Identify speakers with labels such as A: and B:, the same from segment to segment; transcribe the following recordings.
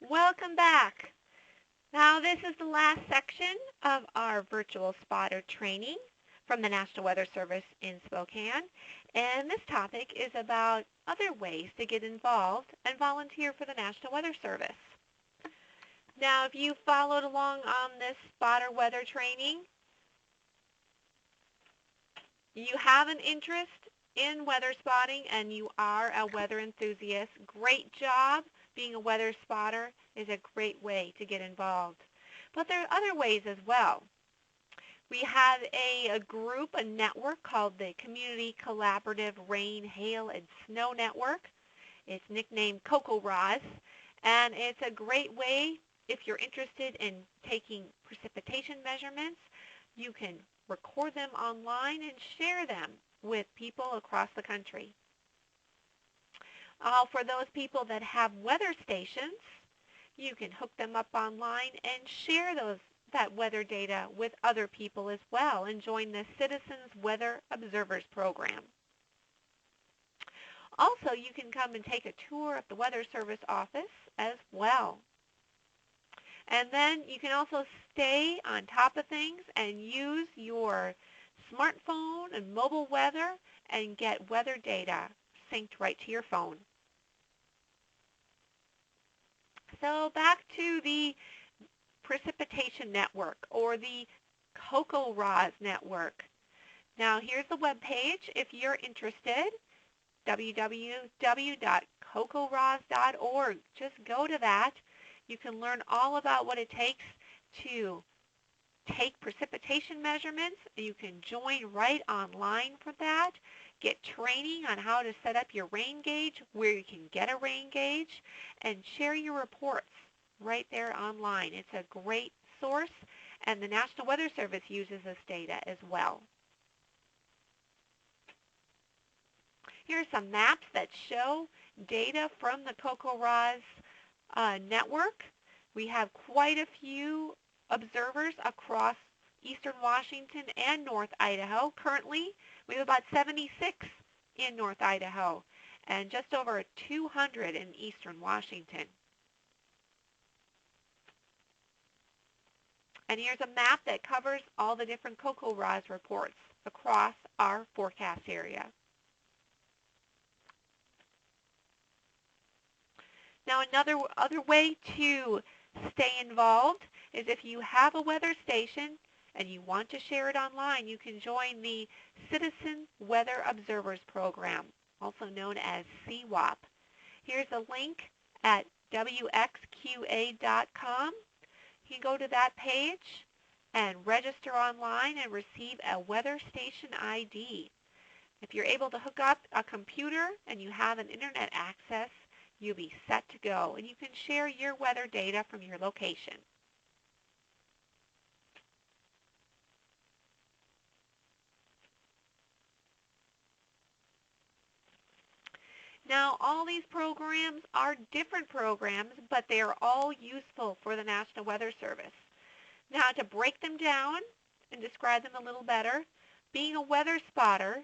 A: Welcome back. Now this is the last section of our virtual spotter training from the National Weather Service in Spokane. And this topic is about other ways to get involved and volunteer for the National Weather Service. Now if you followed along on this spotter weather training, you have an interest in weather spotting and you are a weather enthusiast, great job. Being a weather spotter is a great way to get involved. But there are other ways as well. We have a group, a network called the Community Collaborative Rain, Hail, and Snow Network. It's nicknamed CocoRoz, and it's a great way if you're interested in taking precipitation measurements. You can record them online and share them with people across the country. For those people that have weather stations, you can hook them up online and share that weather data with other people as well and join the Citizens Weather Observers Program. Also, you can come and take a tour of the Weather Service office as well. And then you can also stay on top of things and use your smartphone and mobile weather and get weather data synced right to your phone. So back to the Precipitation Network or the CocoRoz Network. Now here's the web page if you're interested, www.cocoroz.org. Just go to that. You can learn all about what it takes to take precipitation measurements. You can join right online for that. Get training on how to set up your rain gauge, where you can get a rain gauge, and share your reports right there online. It's a great source, and the National Weather Service uses this data as well. Here are some maps that show data from the CocoRoz network. We have quite a few observers across eastern Washington and North Idaho. Currently, we have about 76 in North Idaho and just over 200 in eastern Washington. And here's a map that covers all the different CocoRoz reports across our forecast area. Now other way to stay involved is if you have a weather station and you want to share it online, you can join the Citizen Weather Observers Program, also known as CWOP. Here's a link at wxqa.com. You can go to that page and register online and receive a weather station ID. If you're able to hook up a computer and you have an internet access, you'll be set to go, and you can share your weather data from your location. Now, all these programs are different programs, but they are all useful for the National Weather Service. Now, to break them down and describe them a little better, being a weather spotter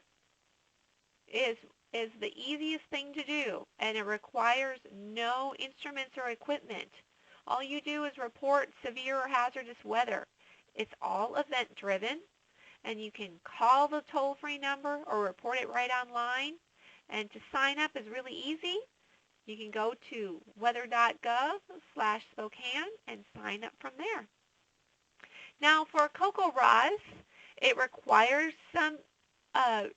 A: is the easiest thing to do, and it requires no instruments or equipment. All you do is report severe or hazardous weather. It's all event-driven, and you can call the toll-free number or report it right online. And to sign up is really easy. You can go to weather.gov/Spokane and sign up from there. Now, for CocoRoz, it requires some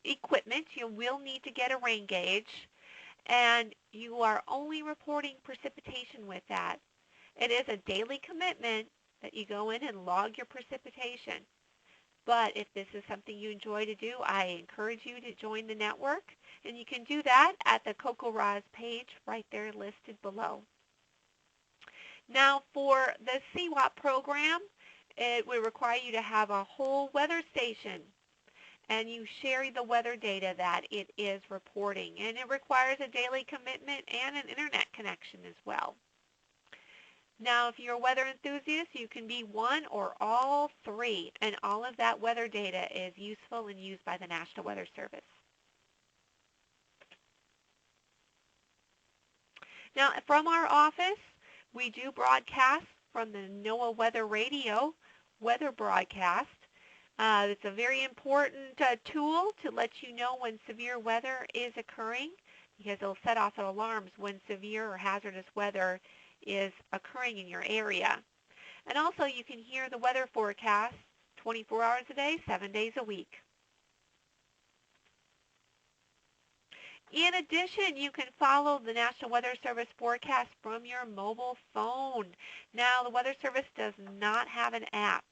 A: equipment. You will need to get a rain gauge, and you are only reporting precipitation with that. It is a daily commitment that you go in and log your precipitation. But if this is something you enjoy to do, I encourage you to join the network, and you can do that at the CocoRoz page right there listed below. Now, for the CWOP program, it would require you to have a whole weather station, and you share the weather data that it is reporting. And it requires a daily commitment and an internet connection as well. Now, if you're a weather enthusiast, you can be one or all three, and all of that weather data is useful and used by the National Weather Service. Now, from our office, We do broadcast from the NOAA Weather Radio weather broadcast. It's a very important tool to let you know when severe weather is occurring because it'll set off alarms when severe or hazardous weather is occurring in your area. And also you can hear the weather forecast 24 hours a day, 7 days a week. In addition, you can follow the National Weather Service forecast from your mobile phone. Now, the Weather Service does not have an app,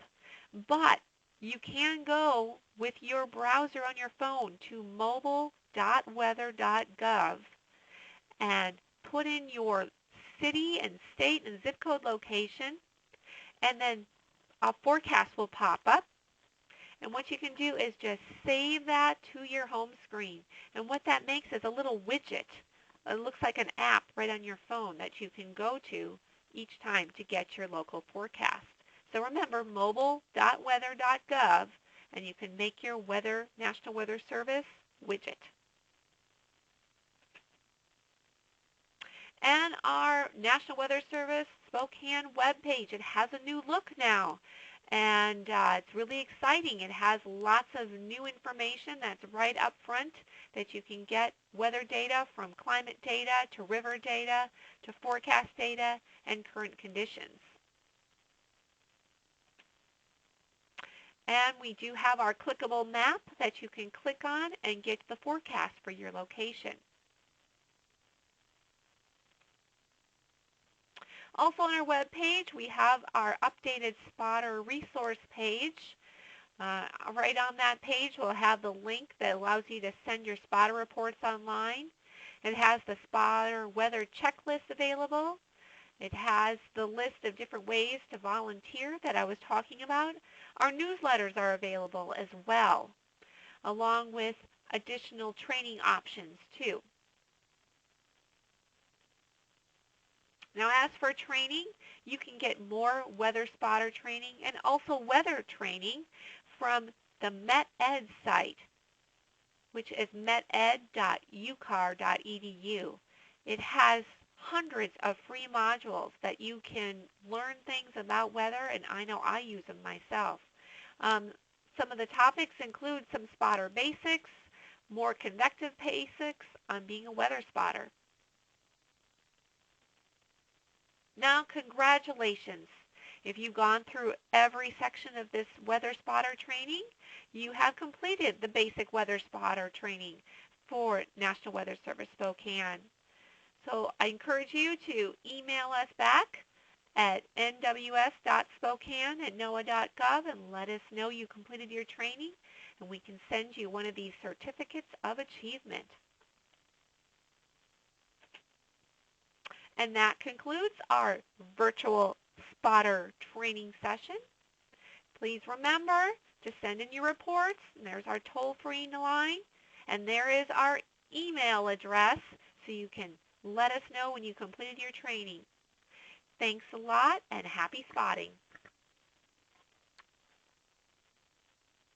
A: but you can go with your browser on your phone to mobile.weather.gov and put in your city and state and zip code location, and then a forecast will pop up. And what you can do is just save that to your home screen. And what that makes is a little widget. It looks like an app right on your phone that you can go to each time to get your local forecast. So remember, mobile.weather.gov, and you can make your National Weather Service widget. And our National Weather Service Spokane webpage, it has a new look now. And it's really exciting. It has lots of new information that's right up front that you can get weather data from climate data to river data to forecast data and current conditions. And we do have our clickable map that you can click on and get the forecast for your location. Also on our web page, we have our updated spotter resource page. Right on that page, we'll have the link that allows you to send your spotter reports online. It has the spotter weather checklist available. It has the list of different ways to volunteer that I was talking about. Our newsletters are available as well, along with additional training options too. Now, as for training, you can get more weather spotter training and also weather training from the METED site, which is meted.ucar.edu. It has hundreds of free modules that you can learn things about weather, and I know I use them myself. Some of the topics include some spotter basics, more convective basics on being a weather spotter. Now, congratulations. If you've gone through every section of this weather spotter training, you have completed the basic weather spotter training for National Weather Service Spokane. So I encourage you to email us back at nws.spokane@noaa.gov and let us know you completed your training, and we can send you one of these certificates of achievement. And that concludes our virtual spotter training session. Please remember to send in your reports. And there's our toll-free line. And there is our email address so you can let us know when you completed your training. Thanks a lot and happy spotting.